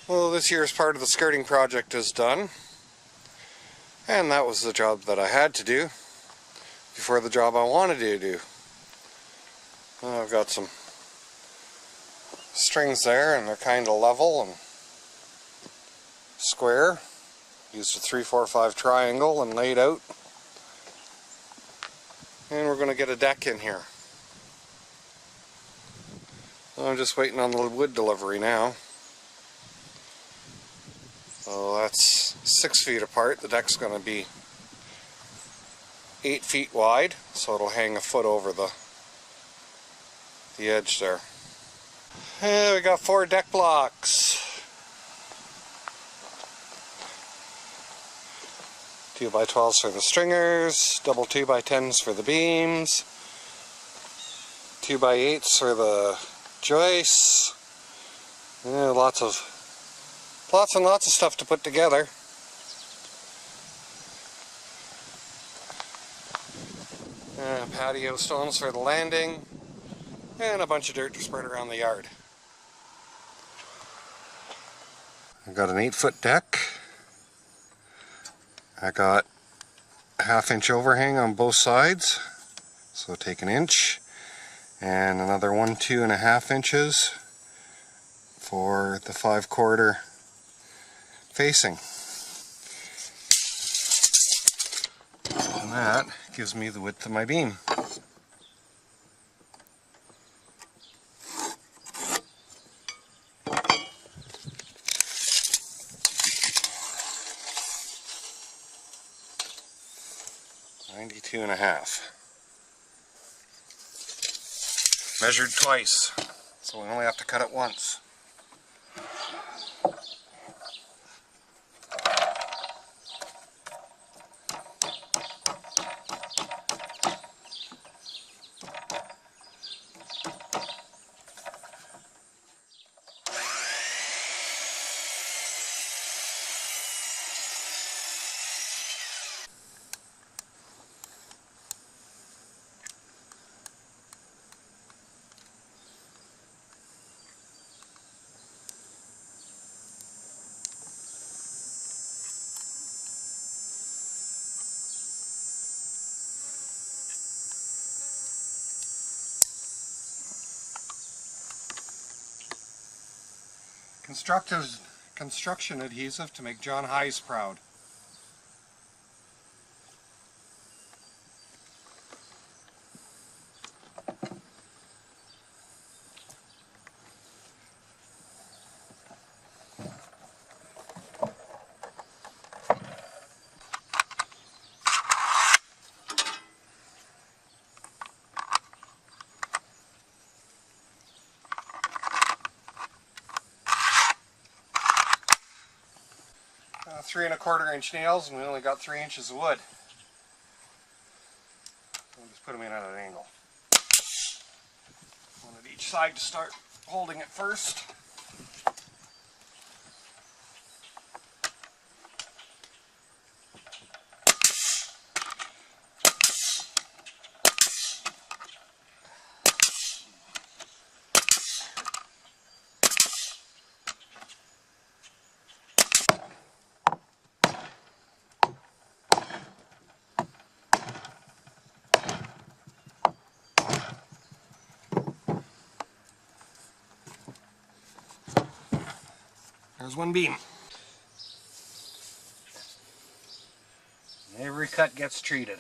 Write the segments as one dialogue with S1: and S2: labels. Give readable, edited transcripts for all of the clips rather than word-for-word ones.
S1: Well, this year's part of the skirting project is done, and that was the job that I had to do before the job I wanted to do. I've got some strings there, and they're kind of level and square. Used a 3-4-5 triangle and laid out, and we're going to get a deck in here. I'm just waiting on the wood delivery now. So that's 6 feet apart. The deck's going to be 8 feet wide, so it'll hang a foot over the edge there. And we got 4 deck blocks. 2x12s for the stringers, double 2x10s for the beams, 2x8s for the joists. Yeah, lots and lots of stuff to put together. Patio stones for the landing, and a bunch of dirt to spread around the yard. I've got an 8-foot deck. I got a 1/2-inch overhang on both sides, so take 1 inch, and another 2.5 inches for the 5/4 facing. And that gives me the width of my beam. Two and a half. Measured twice, so we only have to cut it once. Construction adhesive to make John Hayes proud. Three 3/4-inch nails, and we only got 3 inches of wood. We'll just put them in at an angle. One at each side to start holding it first. There's one beam. Every cut gets treated.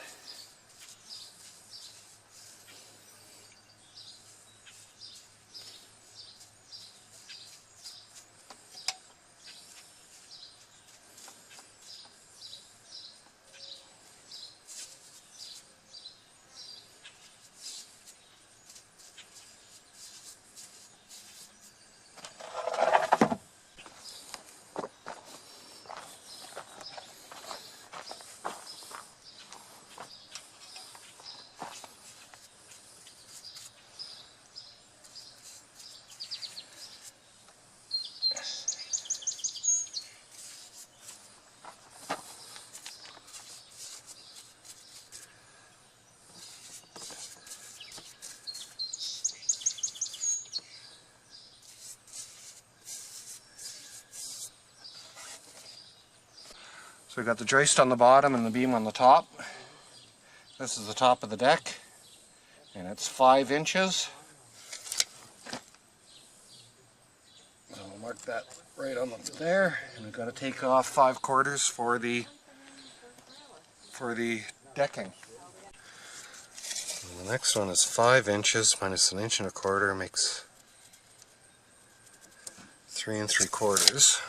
S1: So we've got the joist on the bottom and the beam on the top. This is the top of the deck, and it's 5 inches. So we'll mark that right on there, and we've got to take off 5/4 for the decking. And the next one is 5 inches minus 1 1/4 makes 3 3/4.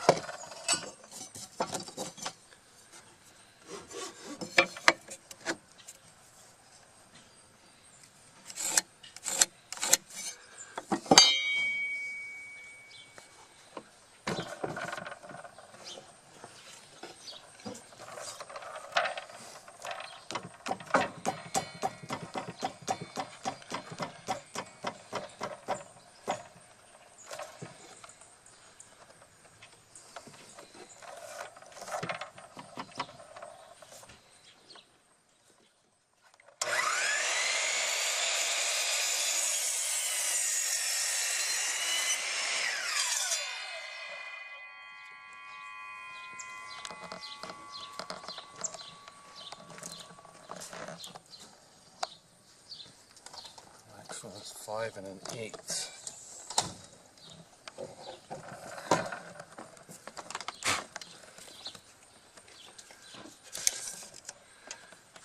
S1: Next one is 5 1/8.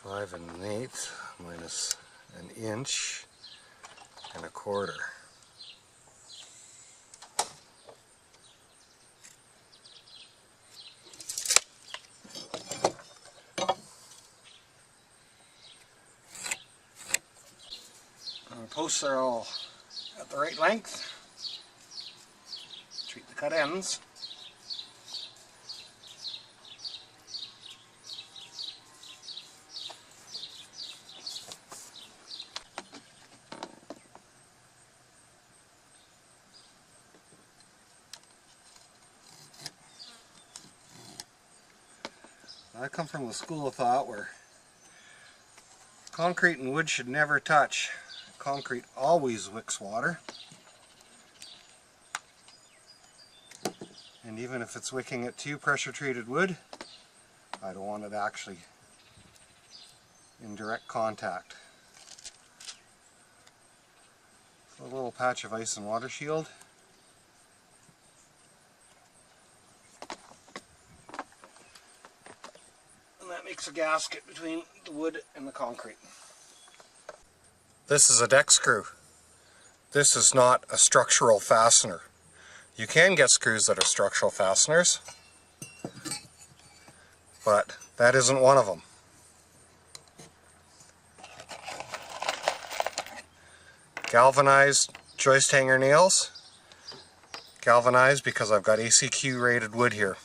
S1: Five and 1/8 minus 1 1/4. Our posts are all at the right length. Treat the cut ends. I come from the school of thought where concrete and wood should never touch. Concrete always wicks water. And even if it's wicking it to pressure treated wood, I don't want it actually in direct contact. So a little patch of ice and water shield. And that makes a gasket between the wood and the concrete. This is a deck screw. This is not a structural fastener. You can get screws that are structural fasteners, but that isn't one of them. Galvanized joist hanger nails. Galvanized because I've got ACQ rated wood here.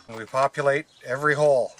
S1: And we populate every hole.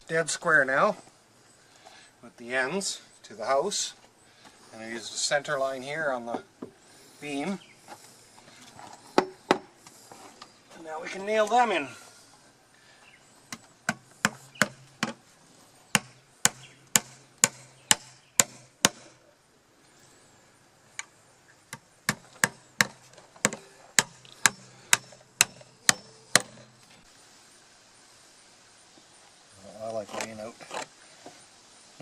S1: Dead square now with the ends to the house, and I used a center line here on the beam, and now we can nail them in. I like laying out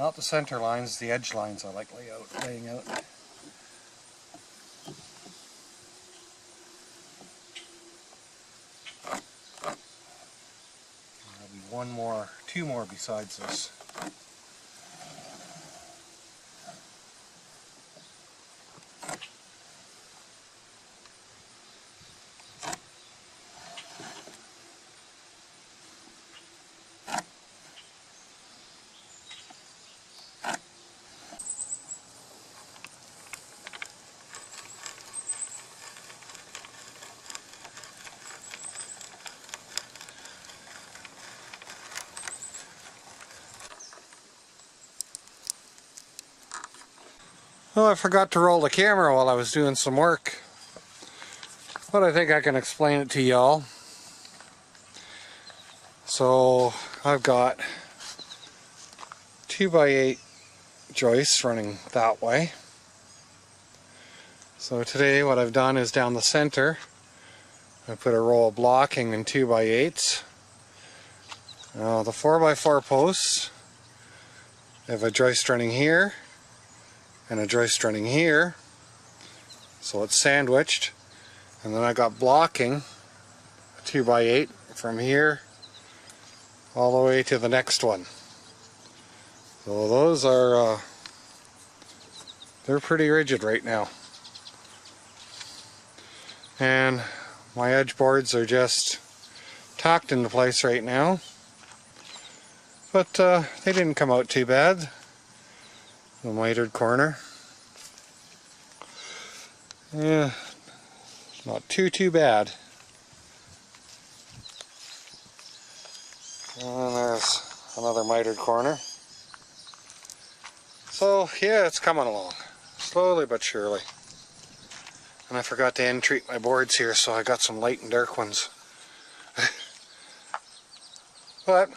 S1: Not the center lines, the edge lines I like laying out. There'll be two more besides this. Well, I forgot to roll the camera while I was doing some work, but I think I can explain it to y'all. So I've got 2x8 joists running that way. So today what I've done is down the center I put a row of blocking in 2x8s. Now the 4x4 posts, I have a joist running here and a joist running here, so it's sandwiched, and then I got blocking a 2x8 from here all the way to the next one. So those are they're pretty rigid right now, and my edge boards are just tacked into place right now, but they didn't come out too bad. The mitered corner, yeah, not too bad. And there's another mitered corner. So yeah, it's coming along, slowly but surely. And I forgot to end treat my boards here, so I got some light and dark ones. But,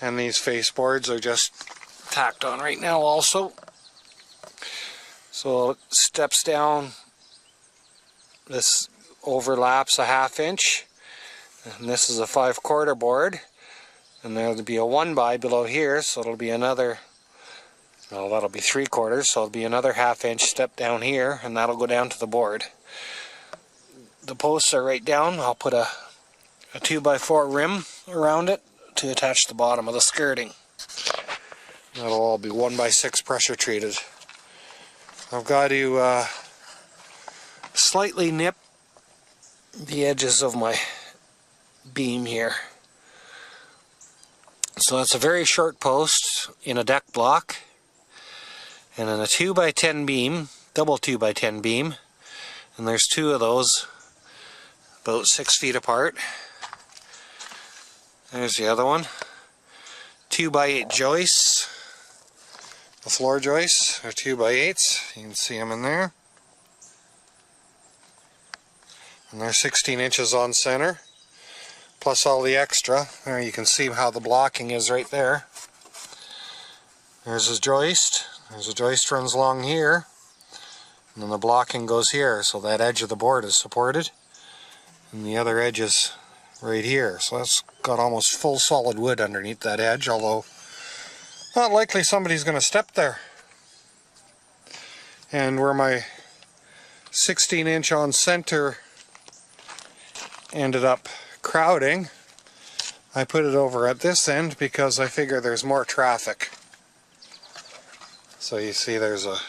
S1: and these face boards are just tacked on right now also. So it steps down, this overlaps a 1/2 inch, and this is a 5/4 board, and there'll be a 1x below here, so it'll be another, well, that'll be 3/4, so it'll be another 1/2 inch step down here, and that'll go down to the board. The posts are right down. I'll put a 2x4 rim around it to attach the bottom of the skirting. That'll all be 1x6 pressure treated. I've got to slightly nip the edges of my beam here. So that's a very short post in a deck block, and in a 2x10 beam, double 2x10 beam, and there's two of those about 6 feet apart. There's the other one. 2x8 joists. The floor joists are 2x8s. You can see them in there. And they're 16 inches on center, plus all the extra. There you can see how the blocking is right there. There's a joist. There's a joist runs along here, and then the blocking goes here, so that edge of the board is supported, and the other edge is right here. So that's got almost full solid wood underneath that edge, although not likely somebody's going to step there. And where my 16 inch on center ended up crowding, I put it over at this end because I figure there's more traffic. So you see there's a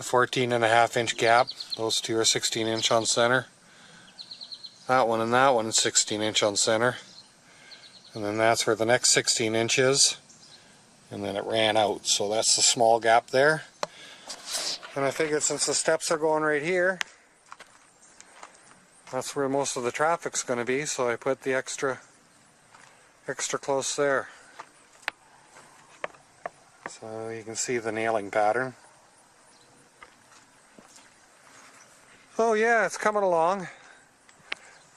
S1: 14.5 inch gap. Those two are 16 inch on center. That one and that one is 16 inch on center. And then that's where the next 16 inch is. And then it ran out. So that's the small gap there. And I figured since the steps are going right here, that's where most of the traffic's going to be. So I put the extra close there. So you can see the nailing pattern. Oh yeah, it's coming along.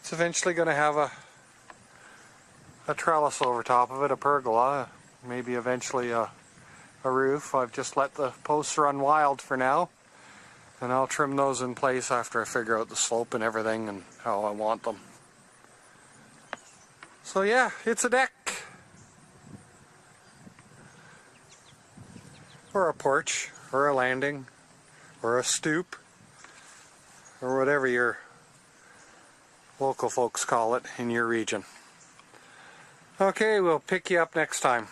S1: It's eventually going to have a trellis over top of it, a pergola, maybe eventually a roof. I've just let the posts run wild for now, and I'll trim those in place after I figure out the slope and everything and how I want them. So yeah, it's a deck. or a porch, or a landing, or a stoop, or whatever your local folks call it in your region. Okay, we'll pick you up next time.